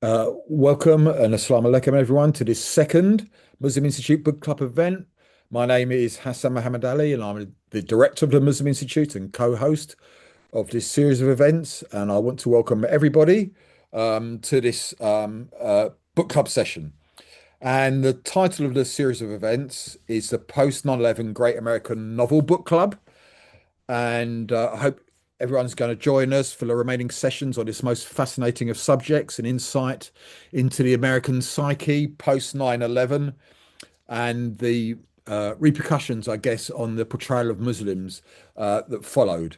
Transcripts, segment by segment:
Welcome and assalamu alaikum everyone to this second Muslim Institute Book Club event. My name is Hassan Muhammad Ali and I'm the director of the Muslim Institute and co-host of this series of events. And I want to welcome everybody to this book club session. And the title of the series of events is the Post-9/11 Great American Novel Book Club. And I hope everyone's going to join us for the remaining sessions on this most fascinating of subjects and insight into the American psyche post 9/11 and the repercussions, I guess, on the portrayal of Muslims that followed,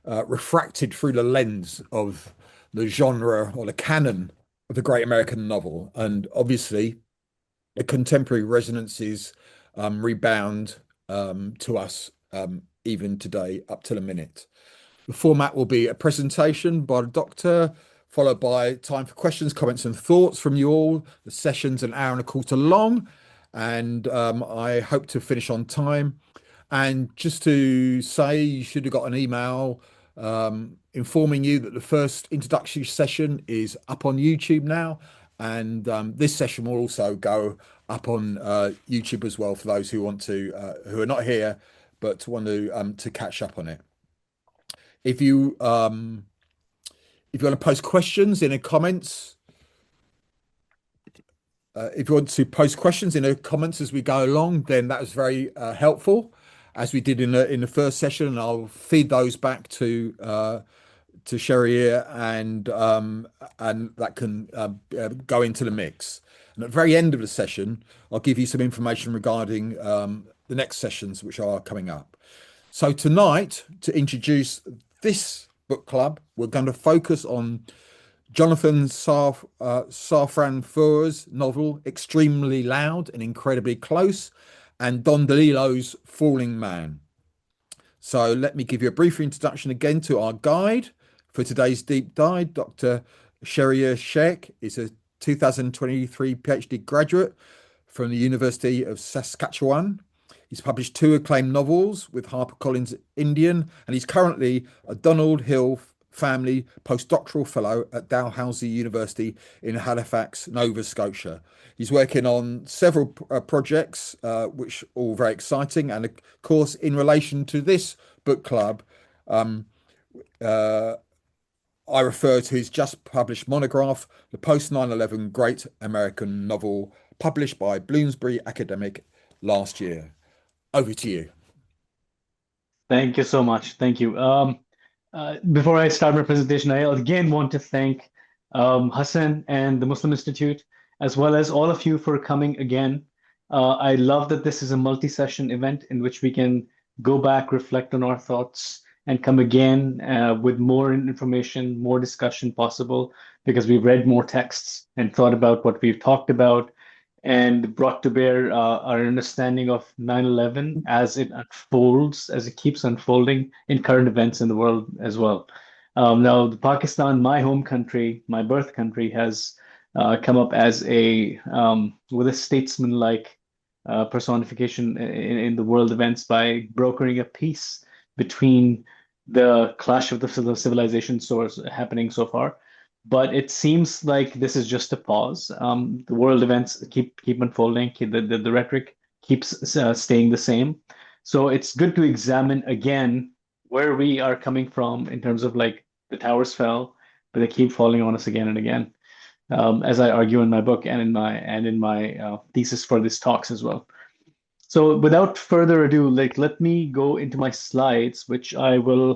refracted through the lens of the genre or the canon of the great American novel. And obviously, the contemporary resonances rebound to us even today, up to the minute. The format will be a presentation by the doctor, followed by time for questions, comments, and thoughts from you all. The session's an hour and a quarter long, and I hope to finish on time. And just to say, you should have got an email informing you that the first introductory session is up on YouTube now. And this session will also go up on YouTube as well for those who want to, who are not here, but want to catch up on it. If you want to post questions in the comments, if you want to post questions in the comments as we go along, then that is very helpful, as we did in the first session. And I'll feed those back to Sheheryar, and that can go into the mix. And at the very end of the session, I'll give you some information regarding the next sessions which are coming up. So tonight, to introduce this book club, we're going to focus on Jonathan Safran Foer's novel, Extremely Loud and Incredibly Close, and Don DeLillo's Falling Man. So let me give you a brief introduction again to our guide for today's deep dive. Dr. Sheheryar Sheikh is a 2023 PhD graduate from the University of Saskatchewan. He's published 2 acclaimed novels with HarperCollins Indian, and he's currently a Donald Hill Family Postdoctoral Fellow at Dalhousie University in Halifax, Nova Scotia. He's working on several projects, which are all very exciting. And of course, in relation to this book club, I refer to his just published monograph, The Post-9/11 Great American Novel, published by Bloomsbury Academic last year. Over to you. Thank you so much. Thank you. Before I start my presentation, I again want to thank Hassan and the Muslim Institute, as well as all of you for coming again. I love that this is a multi-session event in which we can go back, reflect on our thoughts, and come again with more information, more discussion possible, because we've read more texts and thought about what we've talked about and brought to bear our understanding of 9/11 as it unfolds, as it keeps unfolding in current events in the world as well. Now, Pakistan, my home country, my birth country, has come up as with a statesman-like personification in the world events by brokering a peace between the clash of the civilization source happening so far. But it seems like this is just a pause. The world events keep unfolding. The rhetoric keeps staying the same. So it's good to examine again where we are coming from in terms of like the towers fell, but they keep falling on us again and again, as I argue in my book and in my thesis for these talks as well. So without further ado, let me go into my slides, which will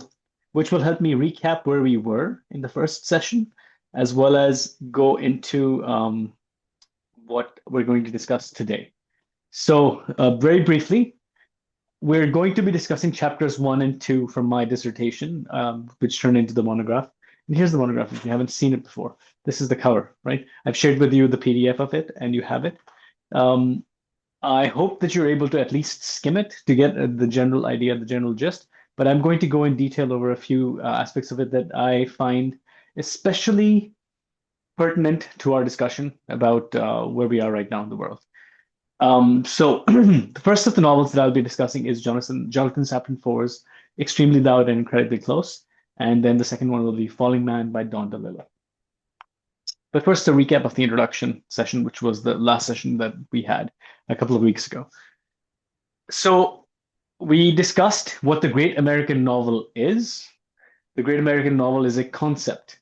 help me recap where we were in the first session, as well as go into what we're going to discuss today. So very briefly, we're going to be discussing chapters 1 and 2 from my dissertation, which turned into the monograph. And here's the monograph if you haven't seen it before. This is the cover, right? I've shared with you the PDF of it, and you have it. I hope that you're able to at least skim it to get the general idea, the general gist. But I'm going to go in detail over a few aspects of it that I find especially pertinent to our discussion about where we are right now in the world. So the first of the novels that I'll be discussing is Jonathan Safran Foer's Extremely Loud and Incredibly Close. And then the second one will be Falling Man by Don DeLillo. But first, a recap of the introduction session, which was the last session that we had a couple of weeks ago. So we discussed what the Great American Novel is. The Great American Novel is a concept.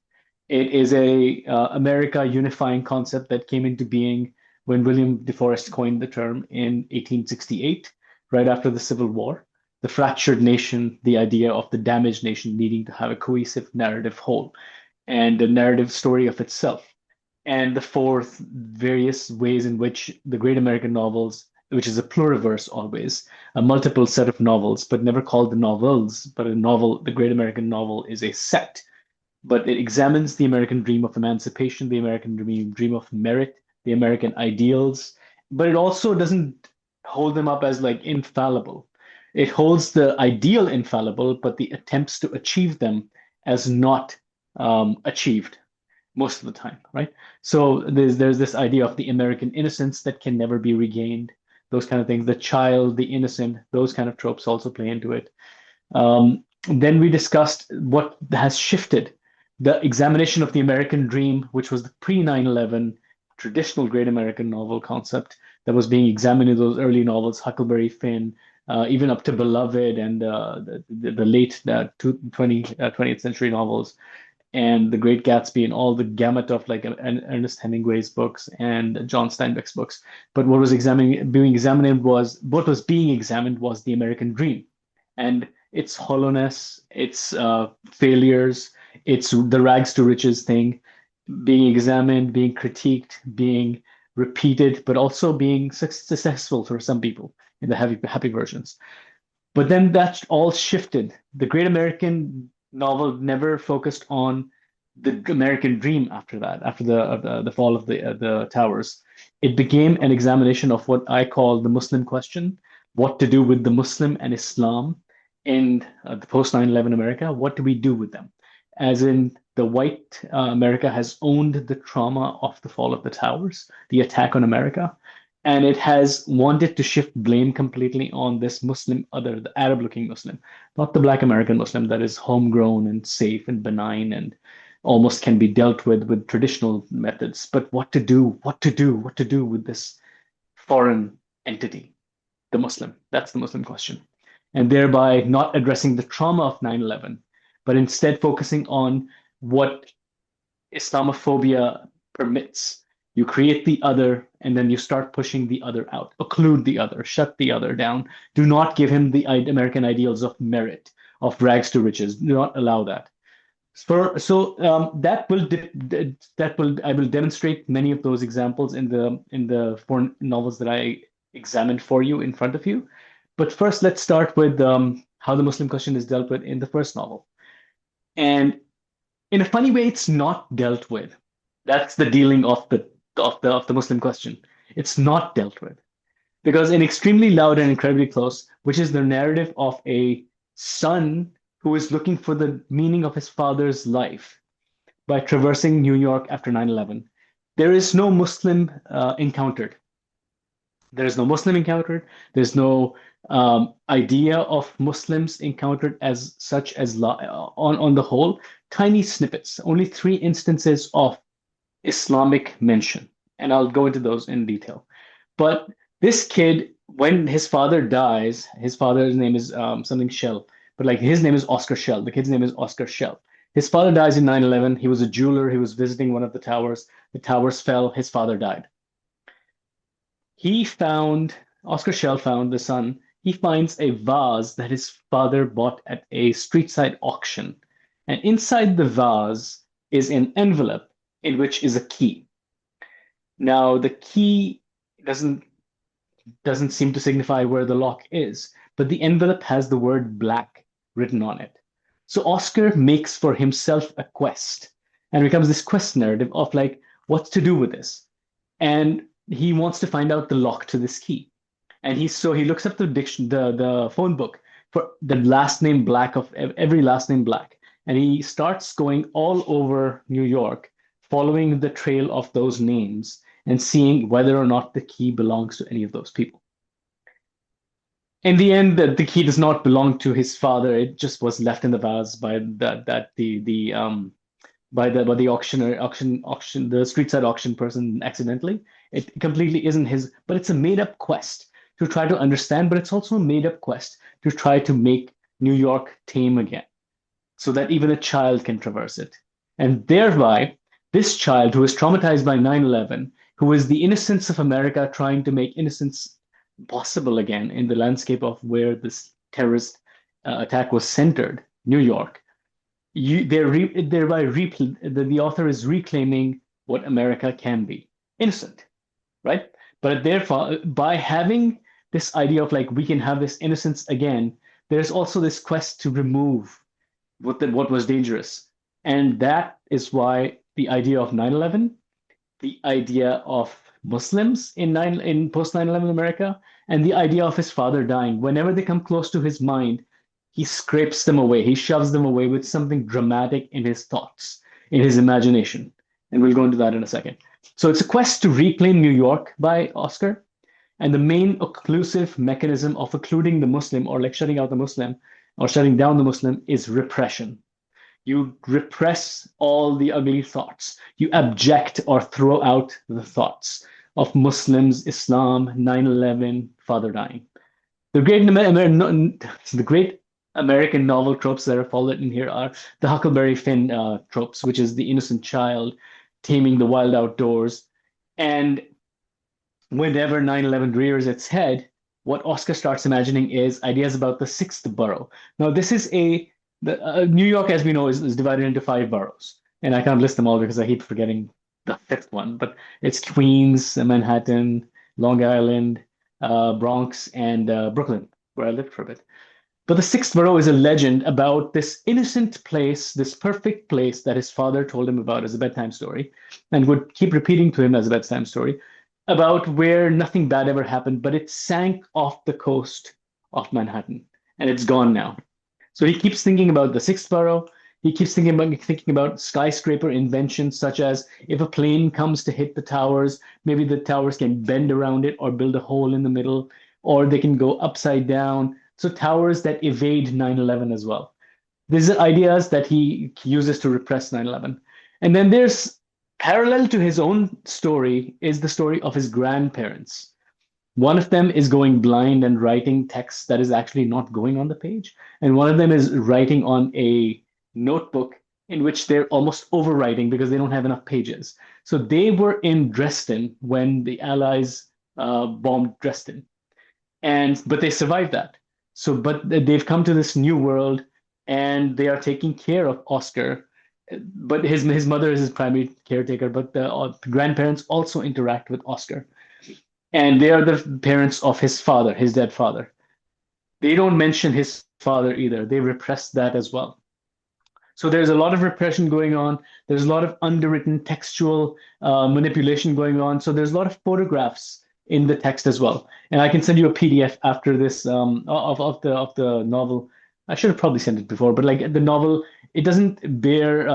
It is a America unifying concept that came into being when William DeForest coined the term in 1868, right after the Civil War. The fractured nation, the idea of the damaged nation needing to have a cohesive narrative whole and a narrative story of itself. And the fourth, various ways in which the Great American Novels, which is a pluriverse always, a multiple set of novels, but never called the novels, but a novel, the Great American Novel is a set, but it examines the American dream of emancipation, the American dream of merit, the American ideals, but it also doesn't hold them up as like infallible. It holds the ideal infallible, but the attempts to achieve them as not achieved most of the time, right? So there's this idea of the American innocence that can never be regained, those kind of things. The child, the innocent, those kind of tropes also play into it. Then we discussed what has shifted. The examination of the American dream, which was the pre-9/11 traditional great American novel concept that was being examined in those early novels, Huckleberry Finn, even up to Beloved and the late 20th century novels, and The Great Gatsby and all the gamut of like Ernest Hemingway's books and John Steinbeck's books. But what was being examined was the American dream and its hollowness, its failures, its the rags to riches thing being examined, being critiqued, being repeated, but also being successful for some people in the happy versions. But then that all shifted. The Great American Novel never focused on the American dream after that, after the fall of the towers. It became an examination of what I call the Muslim question, what to do with the Muslim and Islam in the post 9/11 America. What do we do with them? As in, the white America has owned the trauma of the fall of the towers, the attack on America, and it has wanted to shift blame completely on this Muslim other, the Arab-looking Muslim, not the Black American Muslim that is homegrown and safe and benign and almost can be dealt with traditional methods. But what to do with this foreign entity, the Muslim? That's the Muslim question. And thereby not addressing the trauma of 9/11, but instead focusing on what Islamophobia permits. You create the other, and then you start pushing the other out, occlude the other, shut the other down. Do not give him the American ideals of merit, of rags to riches. Do not allow that. I will demonstrate many of those examples in the four novels that I examined for you in front of you. But first, let's start with how the Muslim question is dealt with in the first novel. And in a funny way, it's not dealt with. That's the dealing of the Muslim question. It's not dealt with because in Extremely Loud and Incredibly Close, which is the narrative of a son who is looking for the meaning of his father's life by traversing New York after 9/11, there is no Muslim encountered. There is no Muslim encountered. There's no idea of Muslims encountered as such as on the whole. Tiny snippets, only 3 instances of Islamic mention. And I'll go into those in detail. But this kid, when his father dies, his father's name is something Shell, but like his name is Oscar Shell. The kid's name is Oscar Shell. His father dies in 9/11. He was a jeweler. He was visiting one of the towers. The towers fell. His father died. Oscar Shell found the son. He finds a vase that his father bought at a street side auction. And inside the vase is an envelope in which is a key. Now, the key doesn't seem to signify where the lock is, but the envelope has the word black written on it. So Oscar makes for himself a quest and becomes this quest narrative of like, what to do with this? And he wants to find out the lock to this key. And he looks up the phone book for the last name Black of every last name Black. And he starts going all over New York, following the trail of those names and seeing whether or not the key belongs to any of those people. In the end, the key does not belong to his father. It just was left in the vase by the by the auction the street side auction person accidentally. It completely isn't his, but it's a made up quest to try to understand, but it's also a made up quest to try to make New York tame again, so that even a child can traverse it. And thereby, this child who is traumatized by 9/11, who is the innocence of America trying to make innocence possible again in the landscape of where this terrorist attack was centered, New York, the author is reclaiming what America can be, innocent, right? But therefore, by having this idea of like we can have this innocence again, there's also this quest to remove what was dangerous. And that is why the idea of 9/11, the idea of Muslims in post 9/11 America, and the idea of his father dying, whenever they come close to his mind, he scrapes them away. He shoves them away with something dramatic in his thoughts, in his imagination. And we'll go into that in a second. So it's a quest to reclaim New York by Oscar. And the main occlusive mechanism of occluding the Muslim, or like shutting out the Muslim or shutting down the Muslim, is repression. You repress all the ugly thoughts. You abject or throw out the thoughts of Muslims, Islam, 9/11, father dying. The great, the great American novel tropes that are followed in here are the Huckleberry Finn tropes, which is the innocent child taming the wild outdoors. And whenever 9/11 rears its head, what Oscar starts imagining is ideas about the sixth borough. Now, this is New York, as we know, is divided into five boroughs. And I can't list them all because I keep forgetting the fifth one, but it's Queens, Manhattan, Long Island, Bronx, and Brooklyn, where I lived for a bit. But the sixth borough is a legend about this innocent place, this perfect place that his father told him about as a bedtime story, and would keep repeating to him as a bedtime story, about where nothing bad ever happened, but it sank off the coast of Manhattan, and it's gone now. So he keeps thinking about the sixth borough. He keeps thinking about skyscraper inventions, such as if a plane comes to hit the towers, maybe the towers can bend around it or build a hole in the middle, or they can go upside down. So towers that evade 9/11 as well. These are ideas that he uses to repress 9/11. And then there's parallel to his own story is the story of his grandparents. One of them is going blind and writing text that is actually not going on the page. And one of them is writing on a notebook in which they're almost overwriting because they don't have enough pages. So they were in Dresden when the Allies bombed Dresden. But they survived that. But they've come to this new world and they are taking care of Oscar. But his mother is his primary caretaker, but the grandparents also interact with Oscar. And they are the parents of his father, his dead father. They don't mention his father either. They repress that as well. So there's a lot of repression going on. There's a lot of underwritten textual manipulation going on. So there's a lot of photographs in the text as well. And I can send you a PDF after this of the novel. I should have probably sent it before, but like the novel, it doesn't bear.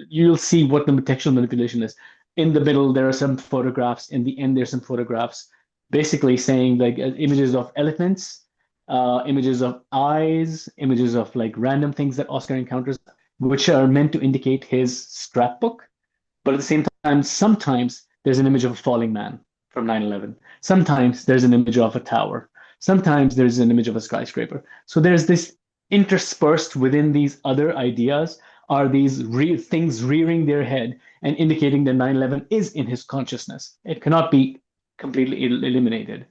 You'll see what the textual manipulation is. In the middle, there are some photographs. In the end, there's some photographs, basically saying like images of elephants, images of eyes, images of like random things that Oscar encounters, which are meant to indicate his scrapbook. But at the same time, sometimes there's an image of a falling man from 9/11. Sometimes there's an image of a tower. Sometimes there's an image of a skyscraper. So there's this interspersed within these other ideas are these things rearing their head and indicating that 9/11 is in his consciousness. It cannot be completely eliminated.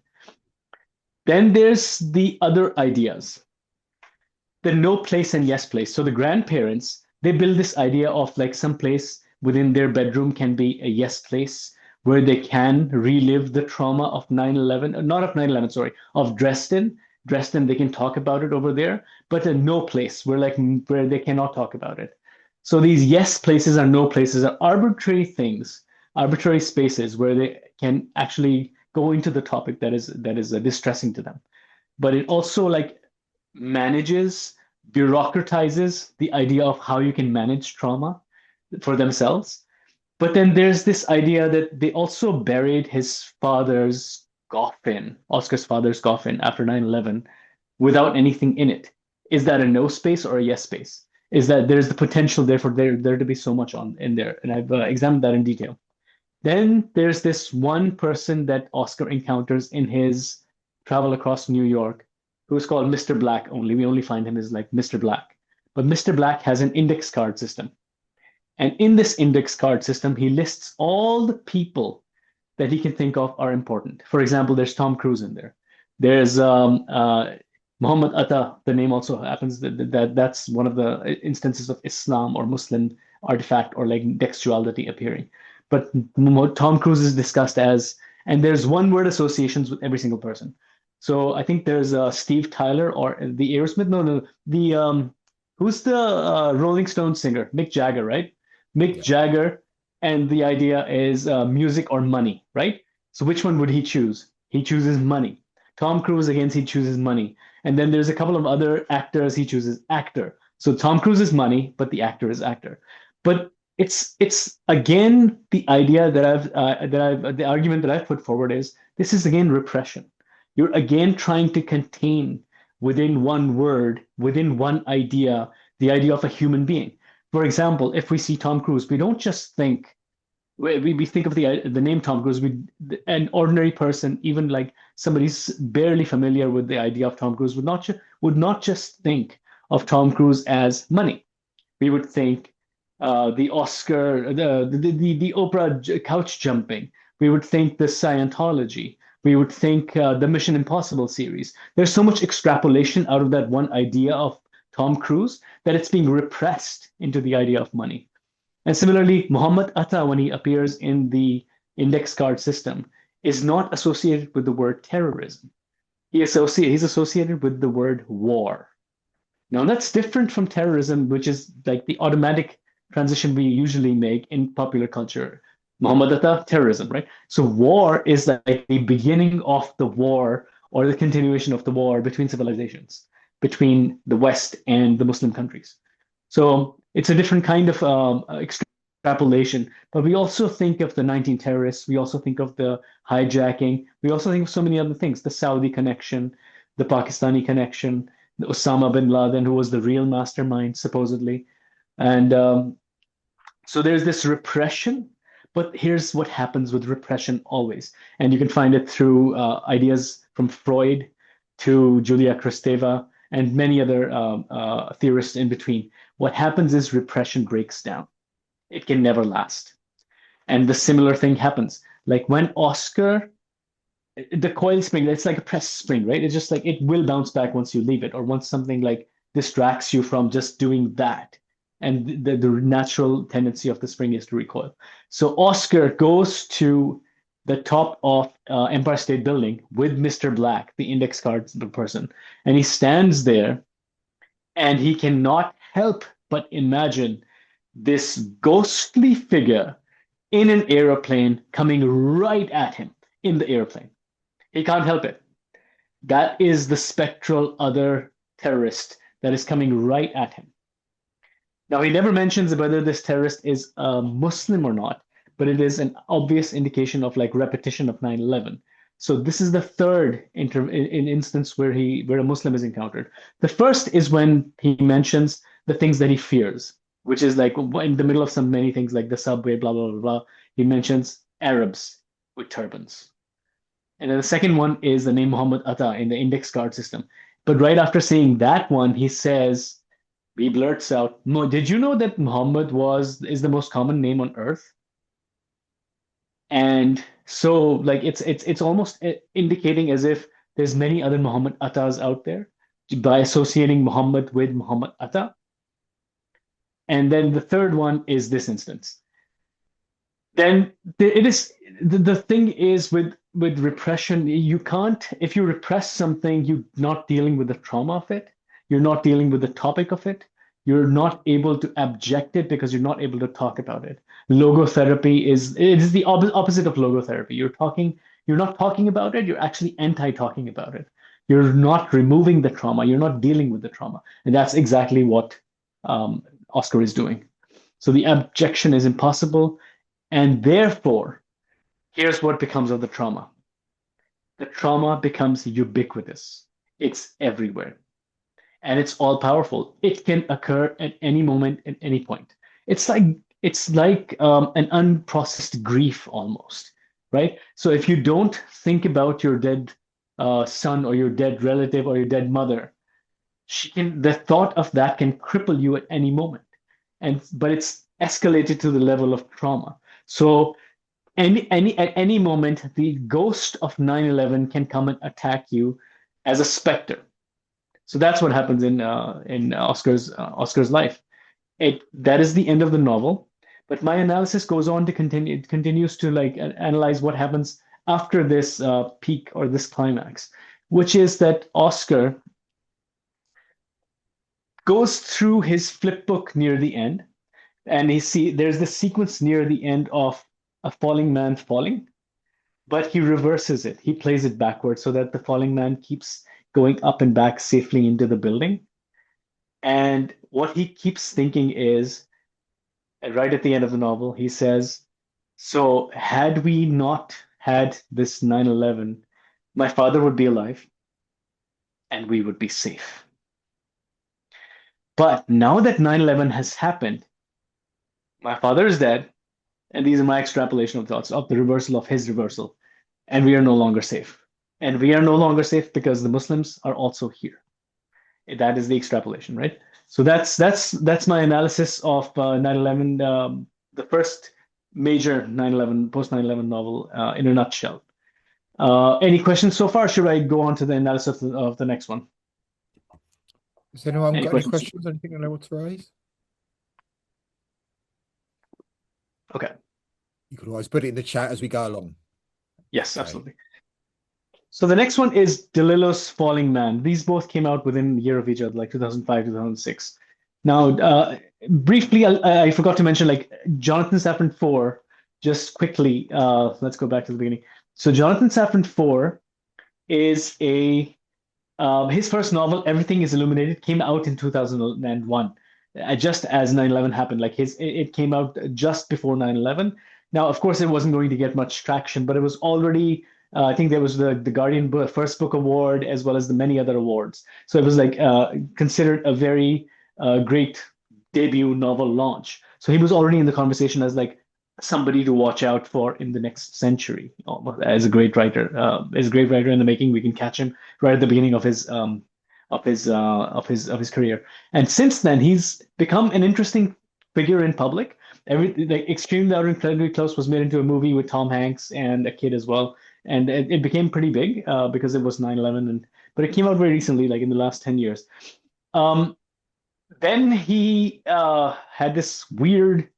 Then there's the other ideas, the no place and yes place. So the grandparents, they build this idea of like some place within their bedroom can be a yes place where they can relive the trauma of 9/11, not of 9/11, sorry, of Dresden. Dresden, they can talk about it over there, but a no place where they cannot talk about it. So these yes places or no places are arbitrary things, arbitrary spaces where they can actually go into the topic that is distressing to them. But it also like manages, bureaucratizes the idea of how you can manage trauma for themselves. But then there's this idea that they also buried his father's coffin, Oscar's father's coffin after 9/11 without anything in it. Is that a no space or a yes space? is that there's the potential there for there to be so much on in there, and I've examined that in detail. Then there's this one person that Oscar encounters in his travel across New York, who's called Mr. Black only. We only find him as like Mr. Black. But Mr. Black has an index card system. And in this index card system, he lists all the people that he can think of are important. For example, there's Tom Cruise in there. There's Muhammad Atta. The name also happens that's one of the instances of Islam or Muslim artifact or like textuality appearing. But Tom Cruise is discussed as, and there's one word associations with every single person. So I think there's Steve Tyler or the Aerosmith. No, the who's the Rolling Stones singer? Mick Jagger, right? Mick Yeah. Jagger, and the idea is music or money, right? So which one would he choose? He chooses money. Tom Cruise, again, he chooses money. And then there's a couple of other actors, he chooses actor. So Tom Cruise is money, but the actor is actor. But it's again the idea the argument that I've put forward is this is again repression. You're again trying to contain within one word, within one idea, the idea of a human being. For example, if we see Tom Cruise, we don't just think we think of the name Tom Cruise. An ordinary person, even like somebody's barely familiar with the idea of Tom Cruise, would not just think of Tom Cruise as money. We would think the Oscar, the Oprah couch jumping. We would think the Scientology. We would think the Mission Impossible series. There's so much extrapolation out of that one idea of Tom Cruise that it's being repressed into the idea of money. And similarly, Muhammad Atta, when he appears in the index card system, is not associated with the word terrorism. He's associated with the word war. Now, that's different from terrorism, which is like the automatic transition we usually make in popular culture. Muhammad Atta, terrorism, right? So war is like the beginning of the war or the continuation of the war between civilizations, between the West and the Muslim countries. So it's a different kind of extrapolation. But we also think of the 19 terrorists. We also think of the hijacking. We also think of so many other things, the Saudi connection, the Pakistani connection, the Osama bin Laden, who was the real mastermind, supposedly. And so there's this repression. But here's what happens with repression always. And you can find it through ideas from Freud to Julia Kristeva and many other theorists in between. What happens is repression breaks down. It can never last. And the similar thing happens. Like when Oscar, the coil spring, it's like a press spring, right? It's just like it will bounce back once you leave it, or once something like distracts you from just doing that. And the natural tendency of the spring is to recoil. So Oscar goes to the top of Empire State Building with Mr. Black, the index card person, and he stands there and he cannot help but imagine this ghostly figure in an aeroplane coming right at him in the airplane. He can't help it. That is the spectral other terrorist that is coming right at him. Now, he never mentions whether this terrorist is a Muslim or not, but it is an obvious indication of like repetition of 9/11. So this is the third instance where a Muslim is encountered. The first is when he mentions the things that he fears, which is like in the middle of many things like the subway, blah, blah, blah, blah. He mentions Arabs with turbans. And then the second one is the name Muhammad Atta in the index card system. But right after saying that one, he says, he blurts out, did you know that Muhammad is the most common name on earth? And so like it's almost indicating as if there's many other Muhammad Attas out there by associating Muhammad with Muhammad Atta. And then the third one is this instance. Then the thing is with repression, you can't, if you repress something, you're not dealing with the trauma of it. You're not dealing with the topic of it. You're not able to abject it because you're not able to talk about it. Logotherapy is the opposite of logotherapy. You're not talking about it. You're actually anti-talking about it. You're not removing the trauma. You're not dealing with the trauma, and that's exactly what Oscar is doing. So the abjection is impossible, and therefore, here's what becomes of the trauma. The trauma becomes ubiquitous. It's everywhere. and it's all powerful. It can occur at any moment, at any point. It's like an unprocessed grief almost, right? So if you don't think about your dead son or your dead relative or your dead mother, the thought of that can cripple you at any moment, but it's escalated to the level of trauma. So at any moment, the ghost of 9/11 can come and attack you as a specter. So that's what happens in Oscar's life. That is the end of the novel. But my analysis goes on to continue. It continues to like analyze what happens after this peak or this climax, which is that Oscar goes through his flip book near the end, and there's this sequence near the end of a falling man falling, but he reverses it. He plays it backwards so that the falling man keeps going up and back safely into the building. And what he keeps thinking is, right at the end of the novel, he says, so had we not had this 9/11, my father would be alive and we would be safe. But now that 9/11 has happened, my father is dead, and these are my extrapolation of thoughts of the reversal of his reversal, and we are no longer safe. And we are no longer safe because the Muslims are also here. That is the extrapolation, right? So that's my analysis of 9/11, the first major 9/11 post 9/11 novel in a nutshell. Any questions so far? Should I go on to the analysis of the next one? Has anyone Any got any questions? questions? Anything they want to raise? Okay. You could always put it in the chat as we go along. Yes, Okay. absolutely. So the next one is DeLillo's Falling Man. These both came out within a year of each other, like 2005, 2006. Now, briefly, I forgot to mention, like Jonathan Safran Foer, just quickly, let's go back to the beginning. So Jonathan Safran Foer is his first novel, Everything is Illuminated, came out in 2001, just as 9/11 happened. Like it came out just before 9/11. Now, of course, it wasn't going to get much traction, but it was already, I think there was the Guardian First Book Award as well as the many other awards. So it was like considered a very great debut novel launch. So he was already in the conversation as like somebody to watch out for in the next century, as a great writer. As a great writer in the making, we can catch him right at the beginning of his career. And since then, he's become an interesting figure in public. Like Extreme Loud and Incredibly Close was made into a movie with Tom Hanks and a kid as well, and it became pretty big because it was 9/11, but it came out very recently, like in the last 10 years. Then he had this weird,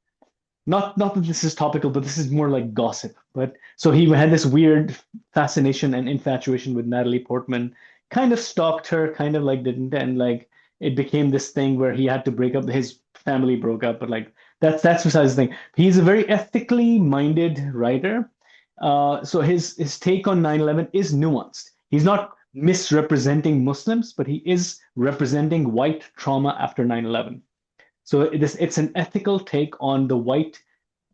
not that this is topical, but this is more like gossip. But so he had this weird fascination and infatuation with Natalie Portman, kind of stalked her, kind of like didn't, and like it became this thing where he had to break up. His family broke up, but like that's besides the thing. He's a very ethically minded writer. So his take on 9/11 is nuanced. He's not misrepresenting Muslims, but he is representing white trauma after 9/11. So it's an ethical take on the white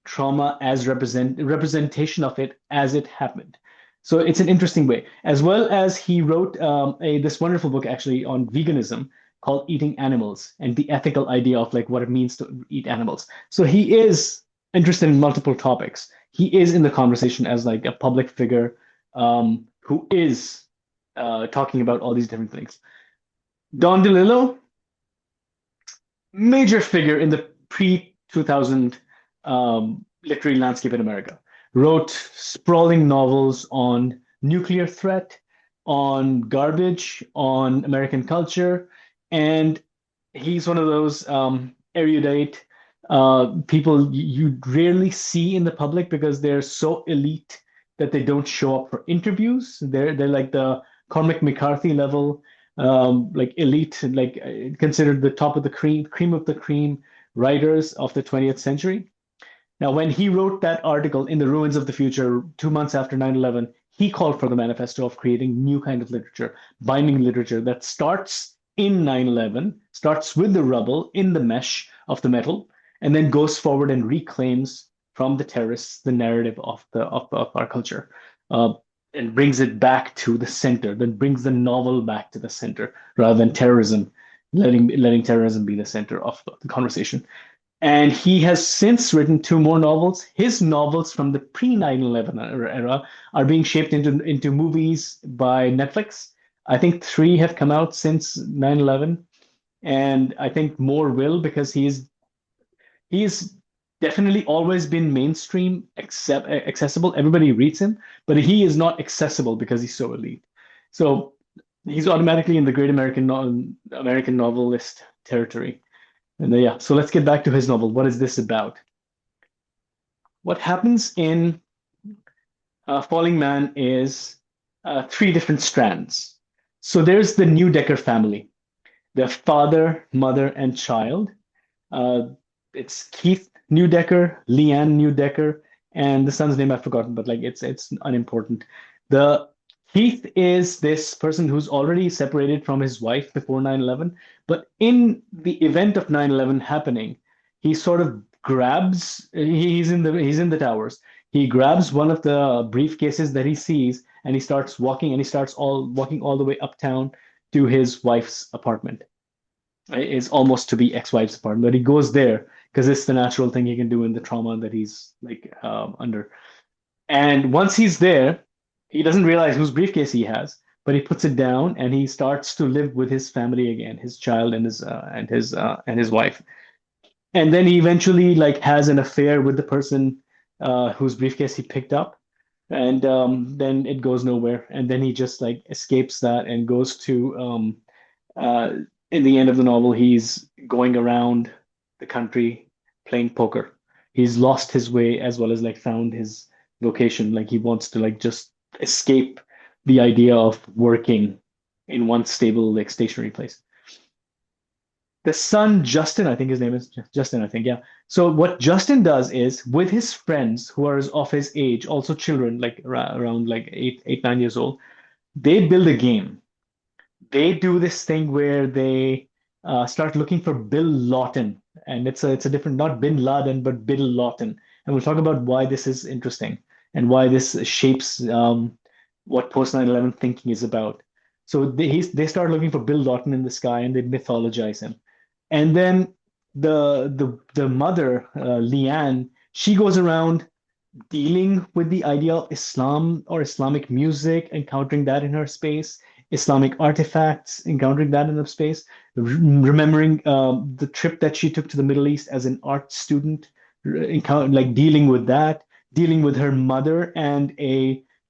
trauma as representation of it as it happened. So it's an interesting way, as well as he wrote this wonderful book actually on veganism called Eating Animals and the ethical idea of like what it means to eat animals. So he is interested in multiple topics. He is in the conversation as like a public figure who is talking about all these different things. Don DeLillo, major figure in the pre-2000 literary landscape in America. Wrote sprawling novels on nuclear threat, on garbage, on American culture, and he's one of those erudite people you rarely see in the public because they're so elite that they don't show up for interviews. They're like the Cormac McCarthy level, like elite, like considered the top of the cream of the cream writers of the 20th century. Now, when he wrote that article in The Ruins of the Future 2 months after 9/11, he called for the manifesto of creating new kind of literature, binding literature that starts in 9/11, starts with the rubble in the mesh of the metal, and then goes forward and reclaims from the terrorists the narrative of our culture, and brings it back to the center, then brings the novel back to the center rather than terrorism letting terrorism be the center of the conversation. And he has since written two more novels. His novels from the pre 9/11 era are being shaped into movies by Netflix. I think three have come out since 9/11, and I think more will because he's definitely always been mainstream accessible. Everybody reads him, but he is not accessible because he's so elite. So he's automatically in the great American novelist territory. And yeah, so let's get back to his novel. What is this about? What happens in Falling Man is three different strands. So there's the New Decker family, the father, mother, and child. Uh, it's Keith Newdecker, Leanne Newdecker, and the son's name I've forgotten, but like it's unimportant. The Keith is this person who's already separated from his wife before 9/11, but in the event of 9/11 happening, he sort of grabs he's in the towers. He grabs one of the briefcases that he sees and he starts walking and he starts all walking all the way uptown to his wife's apartment. Is almost to be ex-wife's apartment, but he goes there because it's the natural thing he can do in the trauma that he's like under. And once he's there, he doesn't realize whose briefcase he has, but he puts it down and he starts to live with his family again, his child and his wife. And then he eventually like has an affair with the person whose briefcase he picked up, and then it goes nowhere. And then he just like escapes that and goes to uh, in the end of the novel, he's going around the country playing poker. He's lost his way as well as like found his vocation. Like he wants to like just escape the idea of working in one stable, like stationary place. The son, Justin, I think his name is Justin, I think, yeah. So what Justin does is with his friends who are of his age, also children, like around like 9 years old, they build a game. They do this thing where they start looking for Bill Lawton, and it's a different, not Bin Laden, but Bill Lawton, and we'll talk about why this is interesting and why this shapes what post 9/11 thinking is about. So they start looking for Bill Lawton in the sky and they mythologize him, and then the mother Leanne, she goes around dealing with the idea of Islam or Islamic music, encountering that in her space, Islamic artifacts, encountering that in her space, remembering the trip that she took to the Middle East as an art student, like dealing with that, dealing with her mother and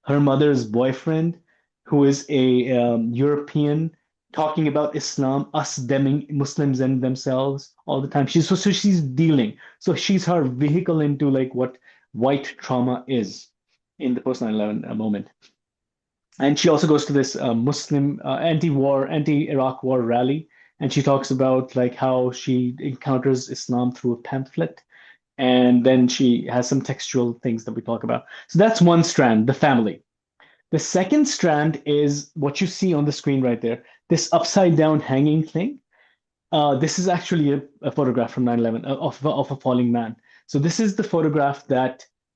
her mother's boyfriend, who is a European, talking about Islam, us deming Muslims and themselves all the time. So she's dealing. So she's her vehicle into like what white trauma is in the post 9/11 moment. And she also goes to this Muslim anti-Iraq war rally, and she talks about like how she encounters Islam through a pamphlet, and then she has some textual things that we talk about. So that's one strand, the family. The second strand is what you see on the screen right there, this upside down hanging thing. This is actually a photograph from 9/11 of a falling man. So this is the photograph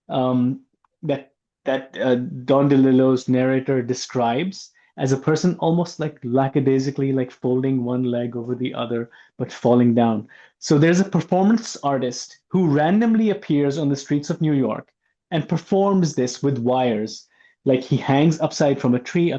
um, that Don DeLillo's narrator describes as a person almost like lackadaisically like folding one leg over the other but falling down. So there's a performance artist who randomly appears on the streets of New York and performs this with wires. Like he hangs upside down from a tree,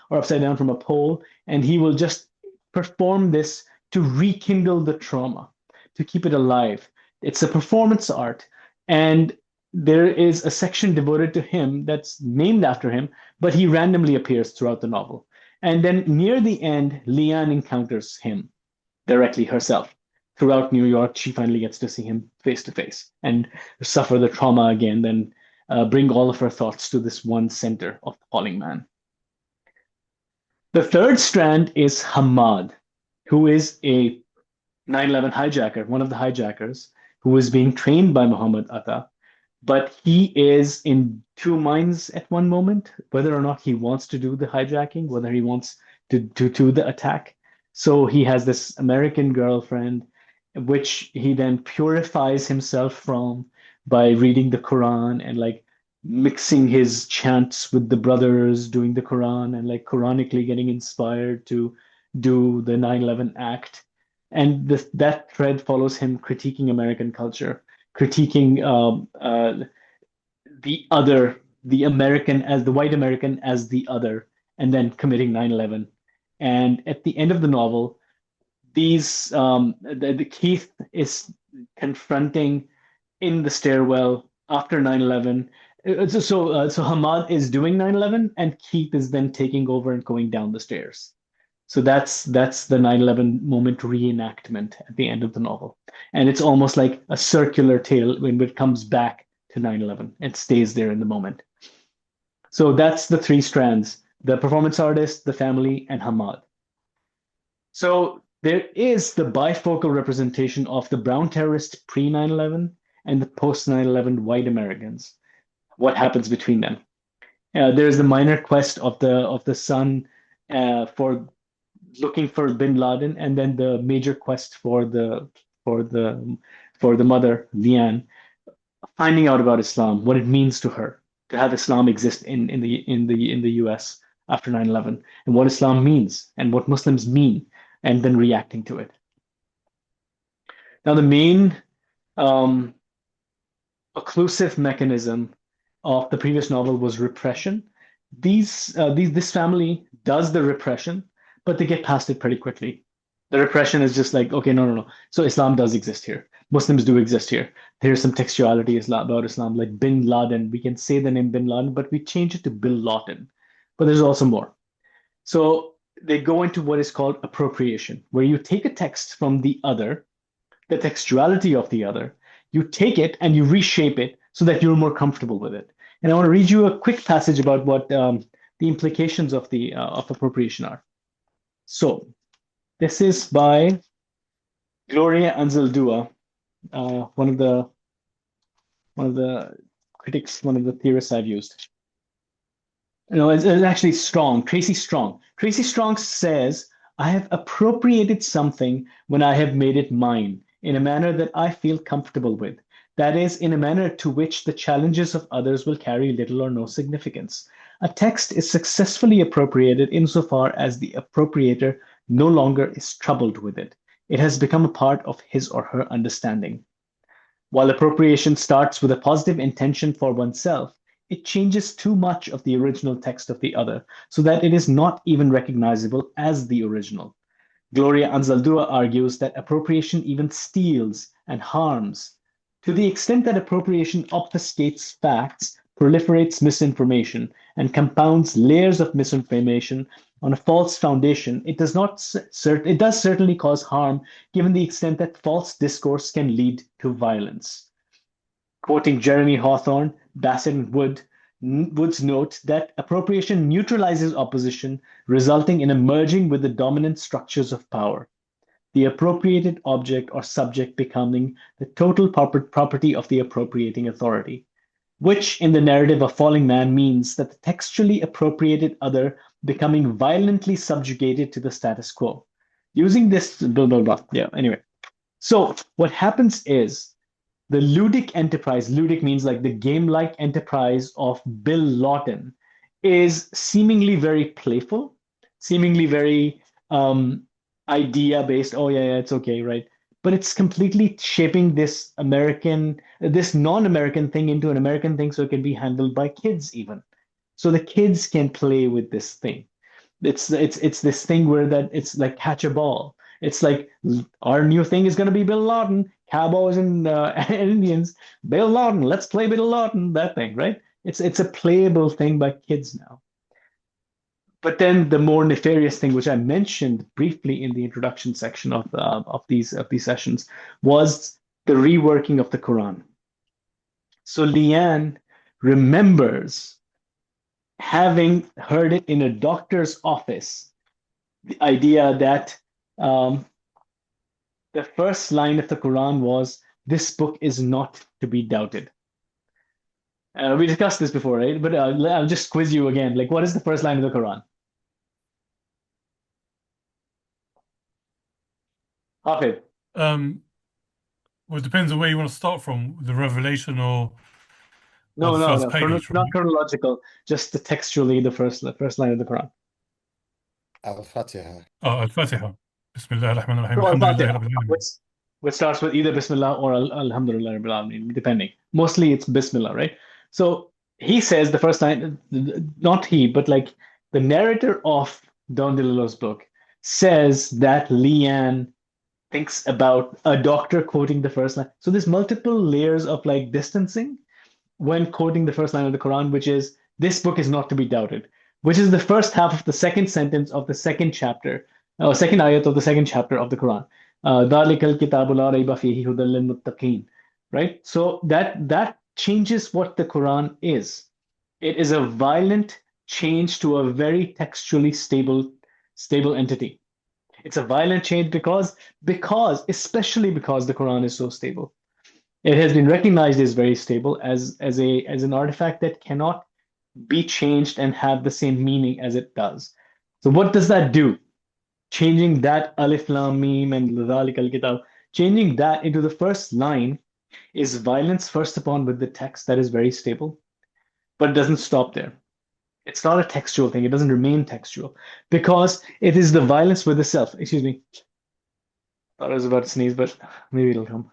or upside down from a pole, and he will just perform this to rekindle the trauma, to keep it alive. It's a performance art. And there is a section devoted to him that's named after him, but he randomly appears throughout the novel. And then near the end, Leanne encounters him directly herself. Throughout New York, she finally gets to see him face to face and suffer the trauma again, then bring all of her thoughts to this one center of the falling man. The third strand is Hamad, who is a 9/11 hijacker, one of the hijackers, who is being trained by Muhammad Atta, but he is in two minds at one moment, whether or not he wants to do the hijacking, whether he wants to do the attack. So he has this American girlfriend, which he then purifies himself from by reading the Quran and like mixing his chants with the brothers doing the Quran and like Quranically getting inspired to do the 9/11 act. And that thread follows him critiquing American culture, critiquing the other, the white American as the other, and then committing 9/11. And at the end of the novel, the Keith is confronting in the stairwell after 9/11. So Hamad is doing 9/11, and Keith is then taking over and going down the stairs. So that's the 9/11 moment reenactment at the end of the novel. And it's almost like a circular tale when it comes back to 9/11 and stays there in the moment. So that's the three strands: the performance artist, the family, and Hamad. So there is the bifocal representation of the brown terrorist pre 9/11 and the post 9/11 white Americans. What happens between them? There's the minor quest of the son for looking for bin Laden, and then the major quest for the for the mother, Leanne, finding out about Islam, what it means to her to have Islam exist in the US after 9/11, and what Islam means and what Muslims mean, and then reacting to it. Now, the main um, occlusive mechanism of the previous novel was repression. This family does the repression, but they get past it pretty quickly. The repression is just like, okay, no, no, no. So Islam does exist here. Muslims do exist here. There's some textuality about Islam, like bin Laden. We can say the name bin Laden, but we change it to Bin Laden. But there's also more. So they go into what is called appropriation, where you take a text from the other, the textuality of the other, you take it and you reshape it so that you're more comfortable with it. And I want to read you a quick passage about what the implications of the of appropriation are. So this is by Gloria Anzaldúa, one of the critics, one of the theorists I've used. It's actually Strong, Tracy Strong. Tracy Strong says, I have appropriated something when I have made it mine in a manner that I feel comfortable with. That is, in a manner to which the challenges of others will carry little or no significance. A text is successfully appropriated insofar as the appropriator no longer is troubled with it. It has become a part of his or her understanding. While appropriation starts with a positive intention for oneself, it changes too much of the original text of the other, so that it is not even recognizable as the original. Gloria Anzaldúa argues that appropriation even steals and harms. To the extent that appropriation obfuscates facts, proliferates misinformation, and compounds layers of misinformation on a false foundation, it does certainly cause harm, given the extent that false discourse can lead to violence. Quoting Jeremy Hawthorne, Bassett and Wood's note that appropriation neutralizes opposition, resulting in a merging with the dominant structures of power. The appropriated object or subject becoming the total property of the appropriating authority, which in the narrative of Falling Man means that the textually appropriated other becoming violently subjugated to the status quo. Using this, blah, blah, blah. Yeah, anyway. So what happens is the ludic enterprise, ludic means like the game-like enterprise of Bill Lawton, is seemingly very playful, seemingly very idea-based. Oh, yeah, it's okay, right? But it's completely shaping this non-American thing into an American thing so it can be handled by kids even. So the kids can play with this thing. It's this thing where that it's like catch a ball. It's like our new thing is going to be Bill Lawton, cowboys and Indians. Bill Lawton, let's play Bill Lawton, that thing, right? It's a playable thing by kids now. But then the more nefarious thing, which I mentioned briefly in the introduction section of these sessions, was the reworking of the Quran. So Leanne remembers having heard it in a doctor's office, the idea that the first line of the Quran was, "This book is not to be doubted." We discussed this before, right? But I'll just quiz you again. Like, what is the first line of the Quran? Hafid. Um, well, it depends on where you want to start from, the revelation or No, the no, first no. page, Not right? chronological. Just the textually, the first line of the Quran. Al-Fatiha. الفاتحة. بسم الله الرحمن الرحيم So الحمد لله Al-Fatiha, رب العالمين. which starts with either Bismillah or Alhamdulillah Rabbil Alameen, depending. Mostly it's Bismillah, right? So he says the first time, not he, but like the narrator of Don DeLillo's book says that Leanne thinks about a doctor quoting the first line. So there's multiple layers of like distancing when quoting the first line of the Quran, which is, this book is not to be doubted, which is the first half of the second sentence of the second chapter, or second ayat of the second chapter of the Quran. ذَلِكَ الْكِتَابُ لَا رَيْبَ فِيهِ هُدًى لِلْمُتَّقِينَ. Right? So that changes what the Quran is. It is a violent change to a very textually stable entity. It's a violent change because especially because the Quran is so stable. It has been recognized as very stable, as an artifact that cannot be changed and have the same meaning as it does. So what does that do? Changing that alif lam mim and lidhalik al kitab, changing that into the first line is violence first upon with the text that is very stable, but it doesn't stop there. It's not a textual thing. It doesn't remain textual because it is the violence with the self. Excuse me. Thought I was about to sneeze, but maybe it'll come.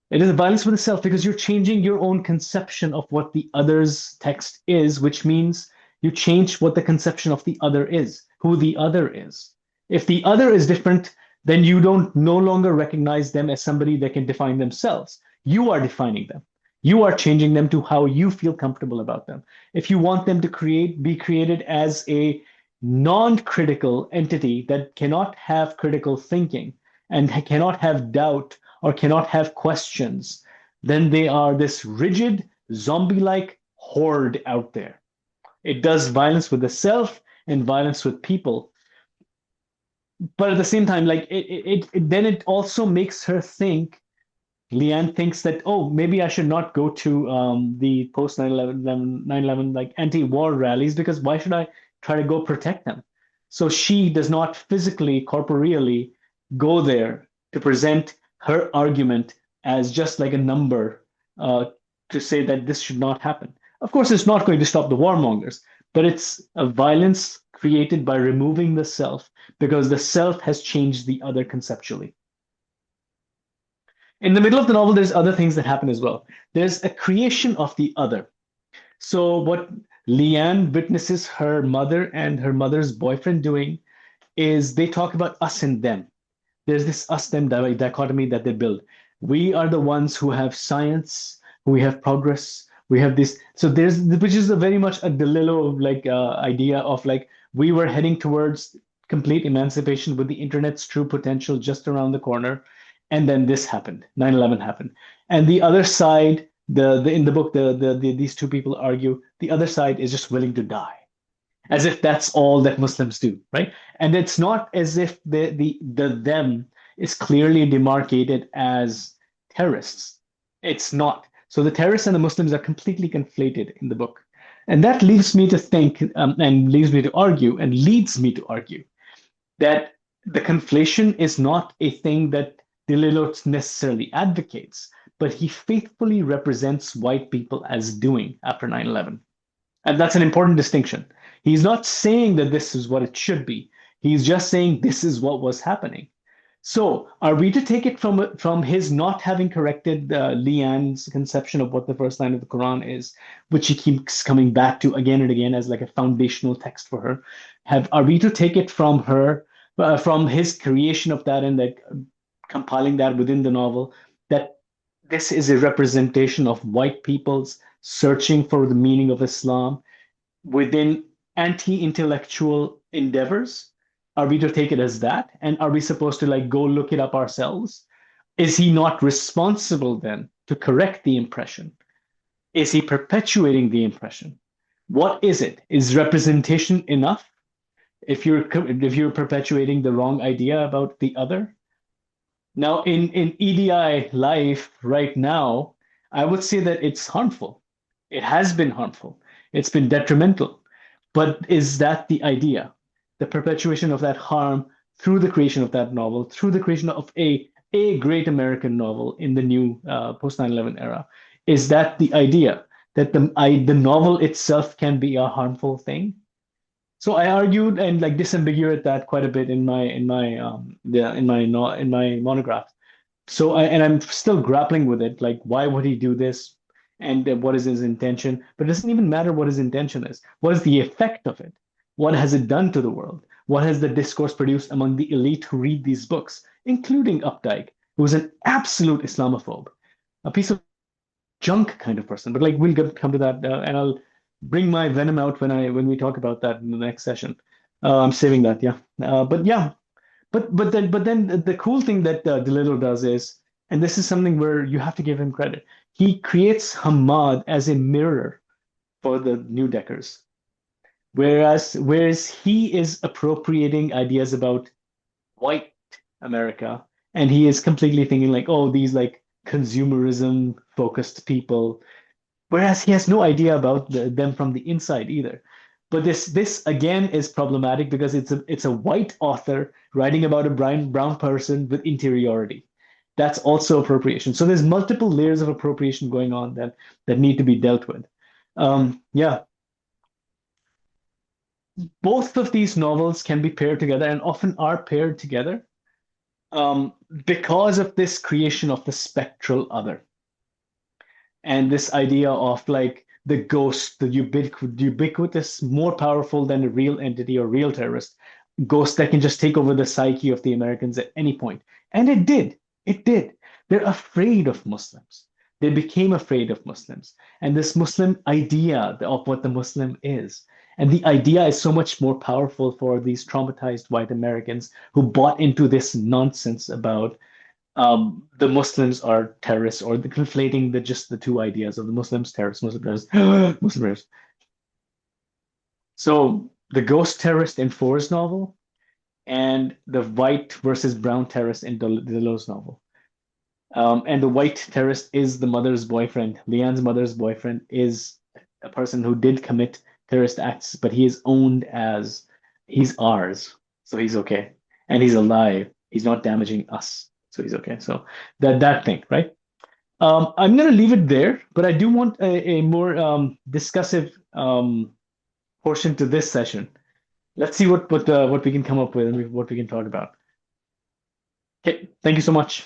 It is a violence with the self because you're changing your own conception of what the other's text is, which means you change what the conception of the other is, who the other is. If the other is different, then you don't no longer recognize them as somebody that can define themselves. You are defining them. You are changing them to how you feel comfortable about them. If you want them to be created as a non-critical entity that cannot have critical thinking and cannot have doubt or cannot have questions, then they are this rigid, zombie-like horde out there. It does violence with the self and violence with people. But at the same time, like then it also makes her think, Leanne thinks that, oh, maybe I should not go to the post 9/11 like anti-war rallies because why should I try to go protect them? So she does not physically, corporeally go there to present her argument as just like a number to say that this should not happen. Of course, it's not going to stop the warmongers, but it's a violence created by removing the self because the self has changed the other conceptually. In the middle of the novel, there's other things that happen as well. There's a creation of the other. So what Leanne witnesses her mother and her mother's boyfriend doing is they talk about us and them. There's this us-them dichotomy that they build. We are the ones who have science, we have progress, we have this. So there's, which is a very much a DeLillo like idea of like we were heading towards complete emancipation with the internet's true potential just around the corner. And then this happened, 9/11 happened. And the other side, in the book, these two people argue, the other side is just willing to die, as if that's all that Muslims do, right? And it's not as if the them is clearly demarcated as terrorists. It's not. So the terrorists and the Muslims are completely conflated in the book. And that leaves me to think and leaves me to argue and leads me to argue that the conflation is not a thing that DeLillo necessarily advocates, but he faithfully represents white people as doing after 9/11. And that's an important distinction. He's not saying that this is what it should be. He's just saying this is what was happening. So are we to take it from his not having corrected Leanne's conception of what the first line of the Quran is, which he keeps coming back to again and again as like a foundational text for her? Are we to take it from her, from his creation of that and like compiling that within the novel, that this is a representation of white people's searching for the meaning of Islam within anti-intellectual endeavors? Are we to take it as that? And are we supposed to like go look it up ourselves? Is he not responsible then to correct the impression? Is he perpetuating the impression? What is it? Is representation enough if you're perpetuating the wrong idea about the other? Now, in EDI life right now, I would say that it's harmful. It has been harmful. It's been detrimental. But is that the idea? The perpetuation of that harm through the creation of that novel, through the creation of a great American novel in the new post 9/11 era. Is that the idea that the novel itself can be a harmful thing? So I argued and like disambiguate that quite a bit in my monograph. So I'm still grappling with it. Like, why would he do this? And what is his intention? But it doesn't even matter what his intention is. What is the effect of it? What has it done to the world? What has the discourse produced among the elite who read these books, including Updike, who is an absolute Islamophobe, a piece of junk kind of person? But like, come to that, and I'll bring my venom out when we talk about that in the next session. I'm saving that, yeah. But yeah, but then the cool thing that DeLillo does is, and this is something where you have to give him credit, he creates Hamad as a mirror for the New Deckers, whereas he is appropriating ideas about white America, and he is completely thinking like, oh, these like consumerism focused people, whereas he has no idea about them from the inside either. But this again is problematic because it's a white author writing about a brown person with interiority. That's also appropriation. So there's multiple layers of appropriation going on that need to be dealt with. Yeah, both of these novels can be paired together and often are paired together because of this creation of the spectral other. And this idea of like the ghost, the ubiquitous, more powerful than a real entity or real terrorist, ghost that can just take over the psyche of the Americans at any point. And it did. It did. They're afraid of Muslims. They became afraid of Muslims. And this Muslim idea of what the Muslim is. And the idea is so much more powerful for these traumatized white Americans who bought into this nonsense about the Muslims are terrorists, or the conflating just the two ideas of the Muslims terrorists, Muslim terrorists, Muslim terrorists. So the ghost terrorist in Foer's novel, and the white versus brown terrorist in DeLillo's novel. And the white terrorist is the mother's boyfriend. Leanne's mother's boyfriend is a person who did commit terrorist acts, but he is owned as he's ours, so he's okay, and he's alive. He's not damaging us. So he's okay. So that thing, right? I'm gonna leave it there, but I do want a more discussive portion to this session. Let's see what we can come up with and what we can talk about. Okay, thank you so much.